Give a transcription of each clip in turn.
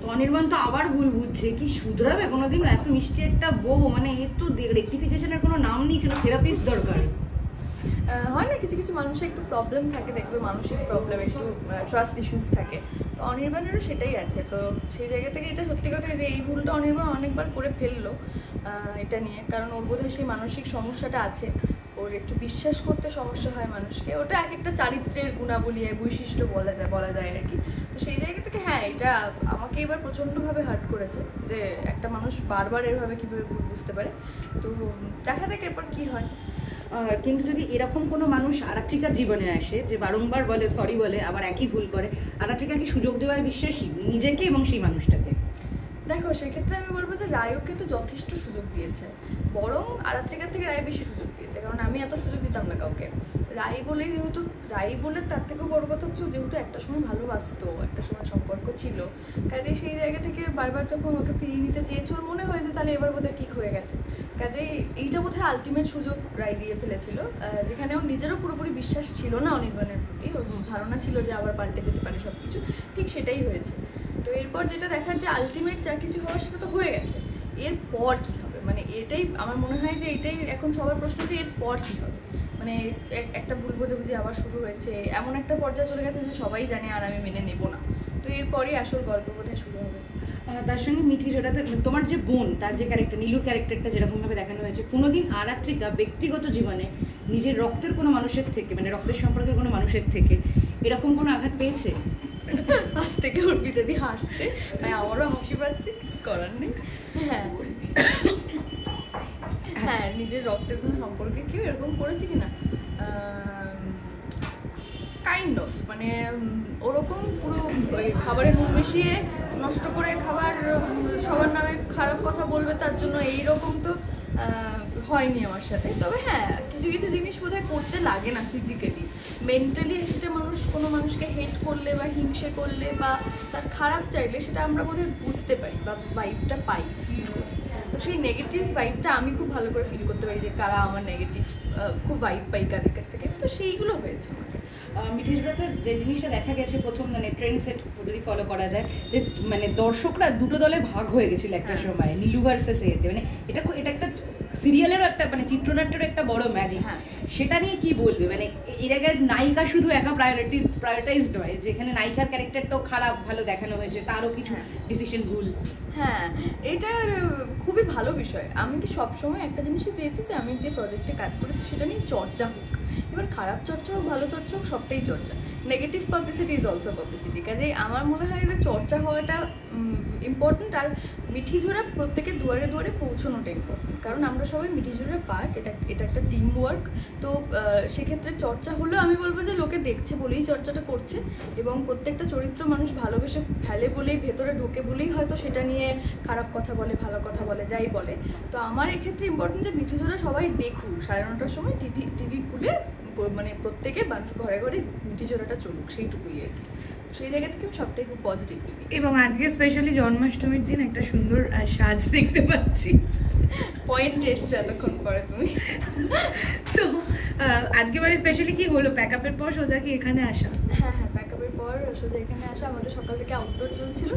তো অনির্বাণ তো আবার ভুল বুঝছে, কি শুধরাবে কোনোদিন? এত মিষ্টি একটা বউ, মানে এর তো রেকটিফিকেশনের কোনো নাম নেই, ছিল থেরাপিস্ট দরকার। হয় না কিছু কিছু মানুষের একটু প্রবলেম থাকে, দেখবে মানসিক প্রবলেম, একটু ট্রাস্ট ইস্যুস থাকে, তো অনির্বাণেরও সেটাই আছে। তো সেই জায়গা থেকে এটা সত্যি কথা যে এই ভুলটা অনির্বাণ অনেকবার করে ফেললো এটা নিয়ে, কারণ ওর বোধহয় সেই মানসিক সমস্যাটা আছে, ওর একটু বিশ্বাস করতে সমস্যা হয় মানুষকে, ওটা এক একটা চারিত্রের গুণাবলী বৈশিষ্ট্য বলা যায় আর কি। তো সেই জায়গা থেকে হ্যাঁ, এটা আমাকে এবার প্রচণ্ডভাবে হার্ট করেছে যে একটা মানুষ বারবার এভাবে কীভাবে ভুল বুঝতে পারে। তো দেখা যাক এরপর কী হয়। কিন্তু যদি এরকম কোনো মানুষ আরাত্রিকার জীবনে আসে যে বারংবার বলে সরি বলে আবার একই ভুল করে, আরাত্রিকা কি সুযোগ দেওয়ায় বিশ্বাসী নিজেকে এবং সেই মানুষটাকে? দেখো সেক্ষেত্রে আমি বলবো যে রায়ও কিন্তু যথেষ্ট সুযোগ দিয়েছে, বরং আরাত্রিকার থেকে রায় বেশি সুযোগ দিয়েছে, কারণ আমি এত সুযোগ দিতাম না কাউকে। রায় বলেই যেহেতু রায় বলে, তার থেকেও বড় কথা হচ্ছে যেহেতু একটা সময় ভালোবাসতো, একটা সময় সম্পর্ক ছিল, কাজেই সেই জায়গা থেকে বারবার যখন ওকে ফিরিয়ে নিতে চেয়েছে ওর মনে হয়েছে তাহলে এবার বোধহয় ঠিক হয়ে গেছে। কাজেই এইটা বোধহয় আলটিমেট সুযোগ রায় দিয়ে ফেলেছিল, যেখানে ওর নিজেরও পুরোপুরি বিশ্বাস ছিল না অনির্বাণের প্রতি, ওর ধারণা ছিল যে আবার পাল্টে যেতে পারে সব কিছু, ঠিক সেটাই হয়েছে। তো এরপর যেটা দেখার যে আলটিমেট যা কিছু হওয়ার সেটা তো হয়ে গেছে, এরপর কী হবে, মানে এটাই আমার মনে হয় যে এটাই এখন সবার প্রশ্ন যে এরপর কী হবে। মানে একটা ভুল বোঝাবুঝি আবার শুরু হয়েছে, এমন একটা পর্যায়ে চলে গেছে যে সবাই জানে আর আমি মেনে নেব না, তো এরপরই আসল গল্প বোধহয় শুরু হবে। তার সঙ্গে মিঠি জোড়াতে তোমার যে বোন, তার যে ক্যারেক্টার নীলুর ক্যারেক্টারটা যেরকমভাবে দেখানো হয়েছে, কোনোদিন আরাত্রিকা ব্যক্তিগত জীবনে নিজের রক্তের কোনো মানুষের থেকে, মানে রক্তের সম্পর্কের কোনো মানুষের থেকে এরকম কোনো আঘাত পেয়েছে? পাশ থেকে অর্পিতা দি হাসছে, আমারও হাসি পাচ্ছে, কিছু করার নেই। হ্যাঁ হ্যাঁ, নিজের রক্তের কোনো সম্পর্কে কেউ এরকম করেছে কিনা, কাইন্ড অফ, মানে ওরকম পুরো খাবারে নুন মিশিয়ে নষ্ট করে খাবার, সবার নামে খারাপ কথা বলবে তার জন্য, এইরকম তো হয়নি আমার সাথে। তবে হ্যাঁ, কিছু কিছু জিনিস বোধহয় করতে লাগে না ফিজিক্যালি, মেন্টালি একটা মানুষ কোনো মানুষকে হেট করলে বা হিংসে করলে বা তার খারাপ চাইলে সেটা আমরা বোধহয় বুঝতে পারি বা ভাইবটা পাই, ফিল করি। তো সেই নেগেটিভ ভাইবটা আমি খুব ভালো করে ফিল করতে পারি যে কারা আমার নেগেটিভ খুব ভাইব পাই কাদের কাছ থেকে, তো সেইগুলো হয়েছে আমার কাছে। মিঠিজোড়াতে যে জিনিসটা দেখা গেছে প্রথম, মানে ট্রেন্ড সেট যদি ফলো করা যায়, যে মানে দর্শকরা দুটো দলে ভাগ হয়ে গেছিল একটা সময়, নীলু ভার্সেস এতে, মানে এটা একটা সিরিয়ালেরও একটা, মানে চিত্রনাট্যেরও একটা বড় ম্যাজিক। হ্যাঁ, সেটা নিয়ে কি বলবে? মানে এই জায়গায় নায়িকা শুধু একা প্রায়োরিটাইজড নয়, যেখানে নায়িকার ক্যারেক্টারটাও খারাপ ভালো দেখানো হয়েছে, তারও কিছু ডিসিশন ভুল। হ্যাঁ, এটা খুবই ভালো বিষয়। আমি কি সবসময় একটা জিনিসই চেয়েছি যে আমি যে প্রজেক্টে কাজ করেছি সেটা নিয়ে চর্চা হোক, এবার খারাপ চর্চা হোক ভালো চর্চা হোক সবটাই চর্চা, negative publicity is also publicity. কাজেই আমার মনে হয় যে চর্চা হওয়াটা ইম্পর্টেন্ট, আর মিঠিজোড়া প্রত্যেকের দুয়ারে দুয়ারে পৌঁছানোটা ইম্পর্টেন্ট, কারণ আমরা সবাই মিঠিজোড়ার পার্ট, এটা একটা টিম ওয়ার্ক। তো সেক্ষেত্রে চর্চা হলেও আমি বলবো যে লোকে দেখছে বলেই চর্চাটা করছে, এবং প্রত্যেকটা চরিত্র মানুষ ভালোবেসে ফেলে বলেই, ভেতরে ঢোকে বলেই হয়তো সেটা নিয়ে খারাপ কথা বলে, ভালো কথা বলে, যাই বলে। তো আমার এক্ষেত্রে ইম্পর্টেন্ট যে মিঠিজোড়া সবাই দেখুক, 9:30টার সময় টিভি খুলে, মানে প্রত্যেকে মানুষ ঘরে ঘরে মিঠিজোড়াটা চলুক, সেইটুকুই আর কি। সেই জায়গা থেকে আমি সবটাই খুব পজিটিভ লাগি। এবং আজকে স্পেশালি জন্মাষ্টমীর দিন একটা সুন্দর সাজ দেখতে পাচ্ছি। পয়েন্ট এসছে এতক্ষণ পরে তুমি। তো আজকে মানে স্পেশালি কি হলো, প্যাকআপের পর সোজা কি এখানে আসা? হ্যাঁ, প্যাকআপের পর সোজা এখানে আসা। আমাদের সকাল থেকে আউটডোর চলছিল,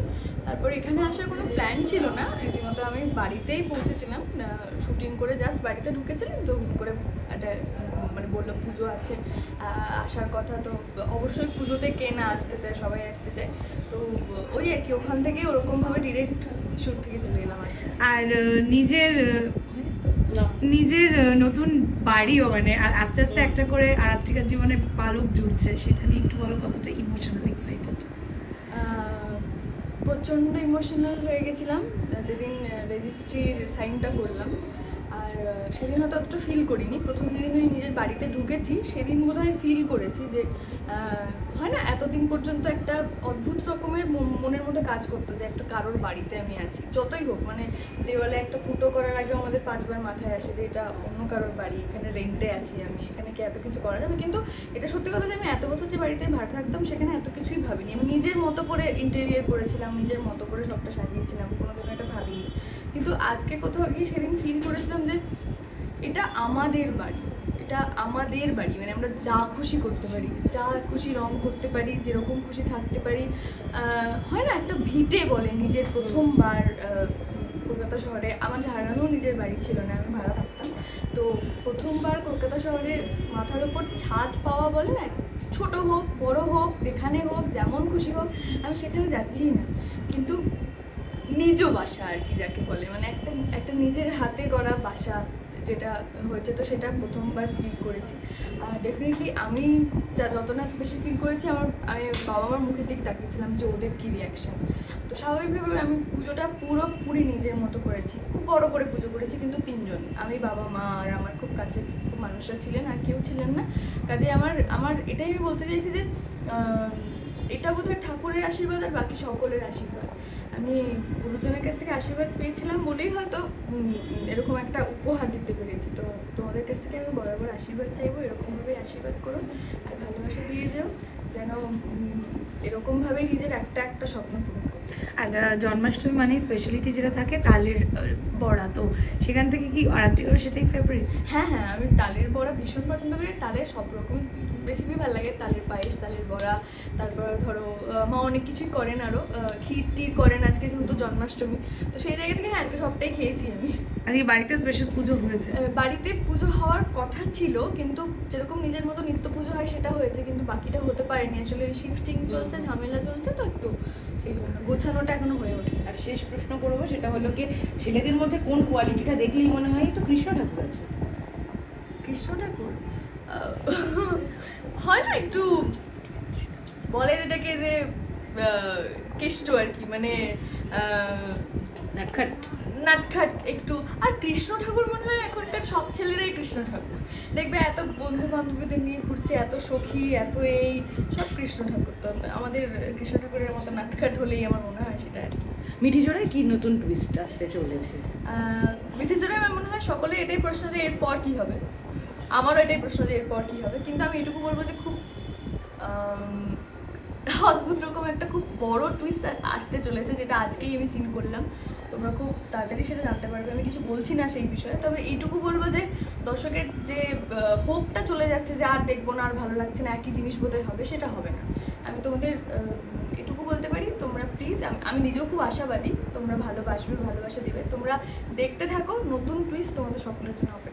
তারপর এখানে আসার কোনো প্ল্যান ছিল না, রীতিমতো আমি বাড়িতেই পৌঁছেছিলাম, শুটিং করে জাস্ট বাড়িতে ঢুকেছিলাম, তো হুট করে একটা মানে বললো পুজো আছে, আসার কথা, তো অবশ্যই পুজোতে কে না আসতে চায়, সবাই আসতে চায়, তো ওই আর কি, ওখান থেকে ওরকমভাবে ডিরেক্ট শুট থেকে চলে এলাম আর কি। আর নিজের নতুন বাড়িও, মানে আস্তে আস্তে একটা করে আরাত্রিকার জীবনে পালক জুড়ছে, সেটা নিয়ে একটু বলো, কতটা ইমোশনাল এক্সাইটেড? প্রচণ্ড ইমোশনাল হয়ে গেছিলাম যেদিন রেজিস্ট্রির সাইনটা করলাম, আর সেদিন হয়তো অতটা ফিল করিনি। প্রথম যেদিন ওই নিজের বাড়িতে ঢুকেছি সেদিন বোধহয় ফিল করেছি যে হয় না, এতদিন পর্যন্ত একটা অদ্ভুত রকমের মনের মধ্যে কাজ করতো যে একটা কারোর বাড়িতে আমি আছি, যতই হোক, মানে দেওয়ালে একটা ফুটো করার আগে আমাদের 5বার মাথায় আসে যে এটা অন্য কারোর বাড়ি, এখানে রেন্টে আছি আমি, এখানে কি এত কিছু করা যাবে? কিন্তু এটা সত্যি কথা যে আমি এত বছর যে বাড়িতে ভাড়া থাকতাম সেখানে এত কিছুই ভাবিনি, আমি নিজের মতো করে ইন্টেরিয়ার করেছিলাম, নিজের মতো করে সবটা সাজিয়েছিলাম, কোনোদিনও এটা ভাবিনি। কিন্তু আজকে কোথাও গিয়ে সেদিন ফিল করেছিলাম যে এটা আমাদের বাড়ি, এটা আমাদের বাড়ি, মানে আমরা যা খুশি করতে পারি, যা খুশি রং করতে পারি, যেরকম খুশি থাকতে পারি। হয় না একটা ভিটে বলে, নিজের প্রথমবার কলকাতা শহরে, আমার ঝাড়ানো নিজের বাড়ি ছিল না, আমি ভাড়া থাকতাম। তো প্রথমবার কলকাতা শহরে মাথার ওপর ছাদ পাওয়া বলে না, ছোট হোক বড় হোক যেখানে হোক যেমন খুশি হোক, আমি সেখানে যাচ্ছিই না। কিন্তু নিজ বাসা আর কি যাকে বলে, মানে একটা নিজের হাতে গড়া বাসা যেটা হয়েছে, তো সেটা প্রথমবার ফিল করেছি। আর ডেফিনেটলি আমি যত না বেশি ফিল করেছি, আমি বাবা মার মুখের দিকে তাকিয়েছিলাম যে ওদের কী রিয়াকশান। তো স্বাভাবিকভাবে আমি পুজোটা পুরোপুরি নিজের মতো করেছি, খুব বড় করে পুজো করেছি, কিন্তু 3 জন, আমি, বাবা মা আর আমার খুব কাছের মানুষরা ছিলেন, আর কেউ ছিলেন না। কাজে আমার এটাই আমি বলতে চাইছি যে এটা বোধহয় ঠাকুরের আশীর্বাদ আর বাকি সকলের আশীর্বাদ। আমি গুরুজনের কাছ থেকে আশীর্বাদ পেয়েছিলাম বলেই হয়তো এরকম একটা উপহার দিতে পেরেছি। তো তোমাদের কাছ থেকে আমি বরাবর আশীর্বাদ চাইবো, এরকমভাবেই আশীর্বাদ করো আর ভালোবাসা দিয়ে যাও, যেন এরকমভাবেই নিজের একটা স্বপ্ন পূরণ করো। আর জন্মাষ্টমী মানে স্পেশালিটি যেটা থাকে তালের বড়া, তো সেখান থেকে কি আরাত্রিকার সেটাই ফেভারিট? হ্যাঁ, আমি তালের বড়া ভীষণ পছন্দ করি। তালের সব রকমের রেসিপি ভালো লাগে, তালের পায়েস, তালের বড়া, তারপর ধরো মা অনেক কিছুই করেন, আরও ক্ষীর টির করেন। আজকে যেহেতু জন্মাষ্টমী, তো সেই জায়গা থেকে হ্যাঁ আজকে সবটাই খেয়েছি আমি। আজকে বাড়িতে স্পেশাল পুজো হয়েছে? বাড়িতে পুজো হওয়ার কথা ছিল, কিন্তু যেরকম নিজের মতো নিত্য পুজো হয় সেটা হয়েছে, কিন্তু বাকিটা হতে পারেনি। আসলে শিফটিং চলছে, ঝামেলা চলছে, তো একটু সেই জন্য গোছানোটা এখনো হয়ে ওঠে। আর শেষ প্রশ্ন করবো, সেটা হলো কি, ছেলেদের মধ্যে কোন কোয়ালিটিটা দেখলেই মনে হয় তো কৃষ্ণ ঠাকুর আছে? কৃষ্ণ ঠাকুর হয় না, একটু বলে যেটাকে যে কেষ্ট আর কি, মানে নাটখাট একটু। আর কৃষ্ণ ঠাকুর মনে হয় এখনকার সব ছেলেরাই কৃষ্ণ ঠাকুর দেখবে, এত বন্ধু বান্ধবীদের নিয়ে ঘুরছে, এত সখী, এত এই সব কৃষ্ণ ঠাকুর। তো আমাদের কৃষ্ণ ঠাকুরের মতো নাটখাট হলেই আমার মনে হয় সেটা আর কি। মিঠি জোড়ায় কি নতুন টুইস্ট আসতে চলেছে? মিঠি জোড়ায় আমার মনে হয় সকলে এটাই প্রশ্ন যে এরপর কি হবে, আমারও এটাই প্রশ্ন যে এরপর কি হবে। কিন্তু আমি এটুকু বলবো যে খুব অদ্ভুত রকম একটা খুব বড় টুইস্ট আসতে চলেছে, যেটা আজকেই আমি সিন করলাম। তোমরা খুব তাড়াতাড়ি সেটা জানতে পারবে। আমি কিছু বলছি না সেই বিষয়ে, তবে এইটুকু বলবো যে দর্শকের যে হোপটা চলে যাচ্ছে যে আর দেখবো না, আর ভালো লাগছে না, একই জিনিস বোধহয় হবে, সেটা হবে না। আমি তোমাদের এটুকু বলতে পারি, তোমরা প্লিজ, আমি নিজেও খুব আশাবাদী, তোমরা ভালোবাসবে, ভালোবাসা দেবে, তোমরা দেখতে থাকো। নতুন টুইস্ট তোমাদের সকলের জন্য অপেক্ষা।